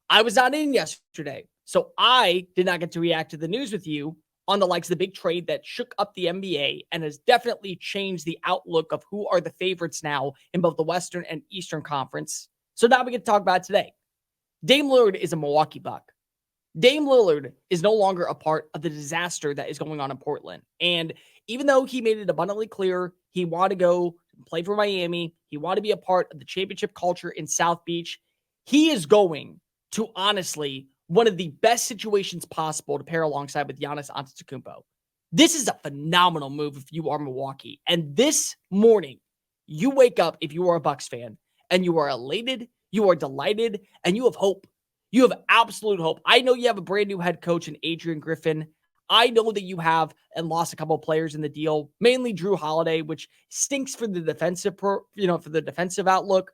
I was not in yesterday, so I did not get to react to the news with you on the likes of the big trade that shook up the NBA and has definitely changed the outlook of who are the favorites now in both the Western and Eastern Conference. So now we get to talk about it today. Dame Lillard is a Milwaukee Buck. Dame Lillard is no longer a part of the disaster that is going on in Portland. And even though he made it abundantly clear he wanted to go play for Miami, he wanted to be a part of the championship culture in South Beach, he is going to honestly one of the best situations possible to pair alongside with Giannis Antetokounmpo. This is a phenomenal move if you are Milwaukee. And this morning, you wake up if you are a Bucks fan and you are elated, you are delighted, and you have hope. You have absolute hope. I know you have a brand new head coach in Adrian Griffin. I know that you have and lost a couple of players in the deal, mainly Drew Holiday, which stinks for the defensive outlook.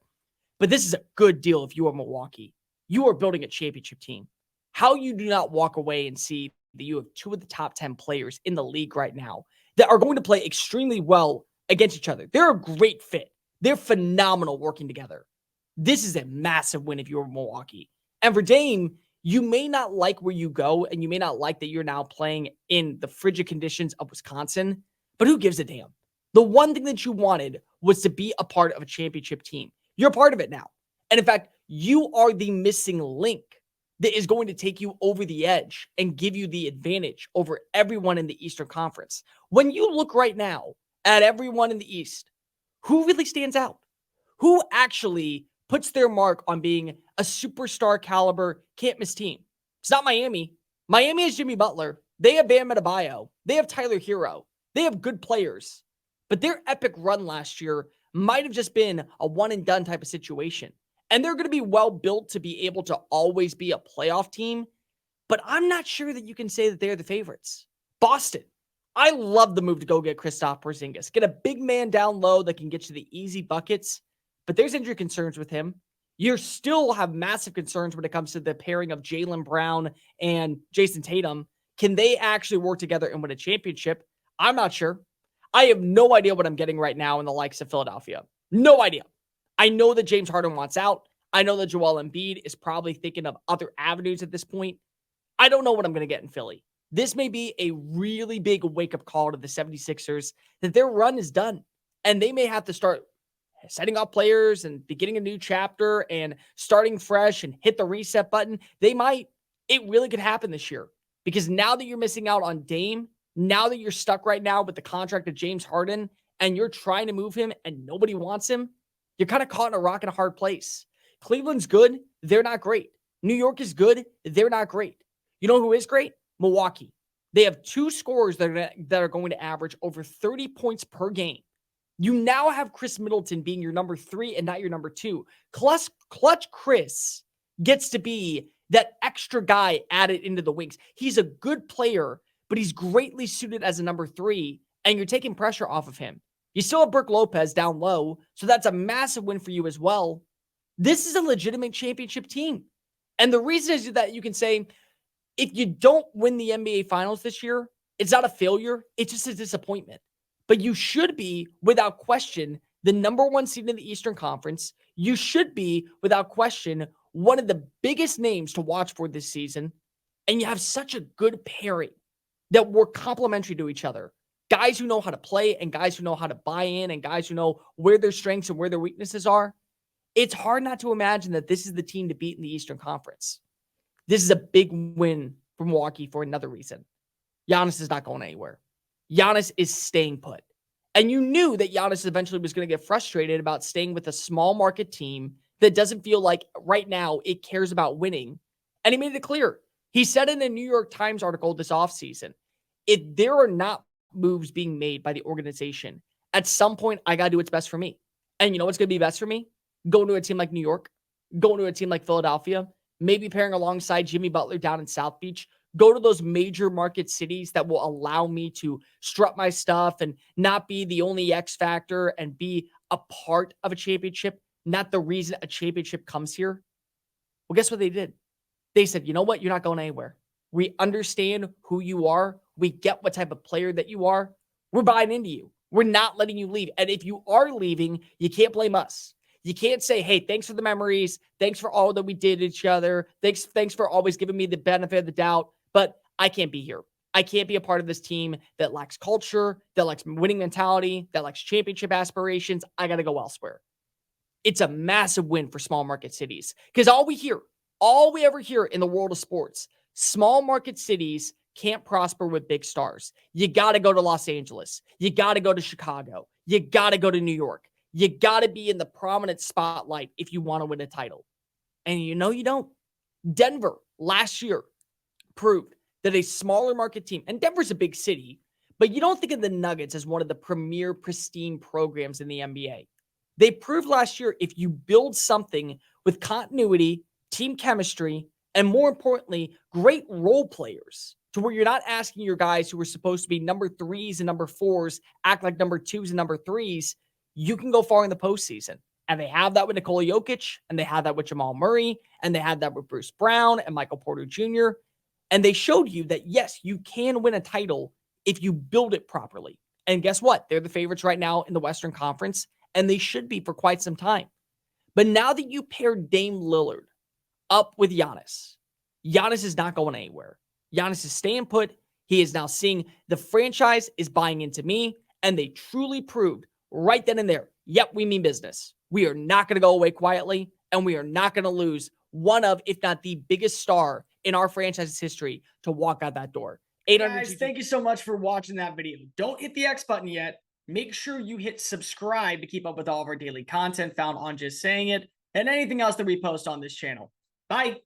But this is a good deal if you are Milwaukee. You are building a championship team. How you do not walk away and see that you have two of the top 10 players in the league right now that are going to play extremely well against each other. They're a great fit. They're phenomenal working together. This is a massive win if you're Milwaukee. And for Dame, you may not like where you go, and you may not like that you're now playing in the frigid conditions of Wisconsin, but who gives a damn? The one thing that you wanted was to be a part of a championship team. You're a part of it now. And in fact, you are the missing link that is going to take you over the edge and give you the advantage over everyone in the Eastern Conference. When you look right now at everyone in the East, who really stands out? Who actually puts their mark on being a superstar caliber, can't miss team? It's not Miami. Miami has Jimmy Butler. They have Bam Adebayo. They have Tyler Hero. They have good players. But their epic run last year might have just been a one and done type of situation. And they're going to be well built to be able to always be a playoff team. But I'm not sure that you can say that they're the favorites. Boston. I love the move to go get Kristaps Porzingis. Get a big man down low that can get you the easy buckets. But there's injury concerns with him. You still have massive concerns when it comes to the pairing of Jaylen Brown and Jason Tatum. Can they actually work together and win a championship? I'm not sure. I have no idea what I'm getting right now in the likes of Philadelphia. No idea. I know that James Harden wants out. I know that Joel Embiid is probably thinking of other avenues at this point. I don't know what I'm going to get in Philly. This may be a really big wake-up call to the 76ers that their run is done. And they may have to start setting up players and beginning a new chapter and starting fresh and hit the reset button. They might. It really could happen this year. Because now that you're missing out on Dame, now that you're stuck right now with the contract of James Harden, and you're trying to move him and nobody wants him, you're kind of caught in a rock and a hard place. Cleveland's good. They're not great. New York is good. They're not great. You know who is great? Milwaukee. They have two scorers that are going to average over 30 points per game. You now have Chris Middleton being your number 3 and not your number 2. Clutch Chris gets to be that extra guy added into the wings. He's a good player, but he's greatly suited as a number 3, and you're taking pressure off of him. You still have Brook Lopez down low, so that's a massive win for you as well. This is a legitimate championship team. And the reason is that you can say, if you don't win the NBA Finals this year, it's not a failure. It's just a disappointment. But you should be, without question, the number 1 seed in the Eastern Conference. You should be, without question, one of the biggest names to watch for this season. And you have such a good pairing that work complementary to each other. Guys who know how to play and guys who know how to buy in and guys who know where their strengths and where their weaknesses are. It's hard not to imagine that this is the team to beat in the Eastern Conference. This is a big win for Milwaukee for another reason. Giannis is not going anywhere. Giannis is staying put. And you knew that Giannis eventually was going to get frustrated about staying with a small market team that doesn't feel like right now it cares about winning. And he made it clear. He said in a New York Times article this offseason, if there are not moves being made by the organization, at some point I got to do what's best for me. And you know what's going to be best for me? Going to a team like New York, going to a team like Philadelphia, maybe pairing alongside Jimmy Butler down in South Beach. Go to those major market cities that will allow me to strut my stuff and not be the only X factor and be a part of a championship, not the reason a championship comes here. Well, guess what they did? They said, you know what? You're not going anywhere. We understand who you are. We get what type of player that you are. We're buying into you. We're not letting you leave. And if you are leaving, you can't blame us. You can't say, hey, thanks for the memories. Thanks for all that we did to each other. Thanks for always giving me the benefit of the doubt. But I can't be here. I can't be a part of this team that lacks culture, that lacks winning mentality, that lacks championship aspirations. I got to go elsewhere. It's a massive win for small market cities because all we ever hear in the world of sports, small market cities can't prosper with big stars. You got to go to Los Angeles. You got to go to Chicago. You got to go to New York. You got to be in the prominent spotlight if you want to win a title. And you don't. Denver last year proved that a smaller market team, and Denver's a big city, but you don't think of the Nuggets as one of the premier pristine programs in the NBA. They proved last year if you build something with continuity, team chemistry, and more importantly, great role players to where you're not asking your guys who are supposed to be number 3s and number 4s act like number 2s and number 3s, you can go far in the postseason. And they have that with Nikola Jokic, and they have that with Jamal Murray, and they have that with Bruce Brown and Michael Porter Jr. And they showed you that, yes, you can win a title if you build it properly. And guess what? They're the favorites right now in the Western Conference, and they should be for quite some time. But now that you pair Dame Lillard up with Giannis, Giannis is not going anywhere. Giannis is staying put. He is now seeing the franchise is buying into me, and they truly proved right then and there, yep, we mean business. We are not going to go away quietly, and we are not going to lose one of, if not the biggest star in our franchise's history to walk out that door. Guys, thank you so much for watching that video. Don't hit the X button yet. Make sure you hit subscribe to keep up with all of our daily content found on Just Saying It and anything else that we post on this channel. Bye.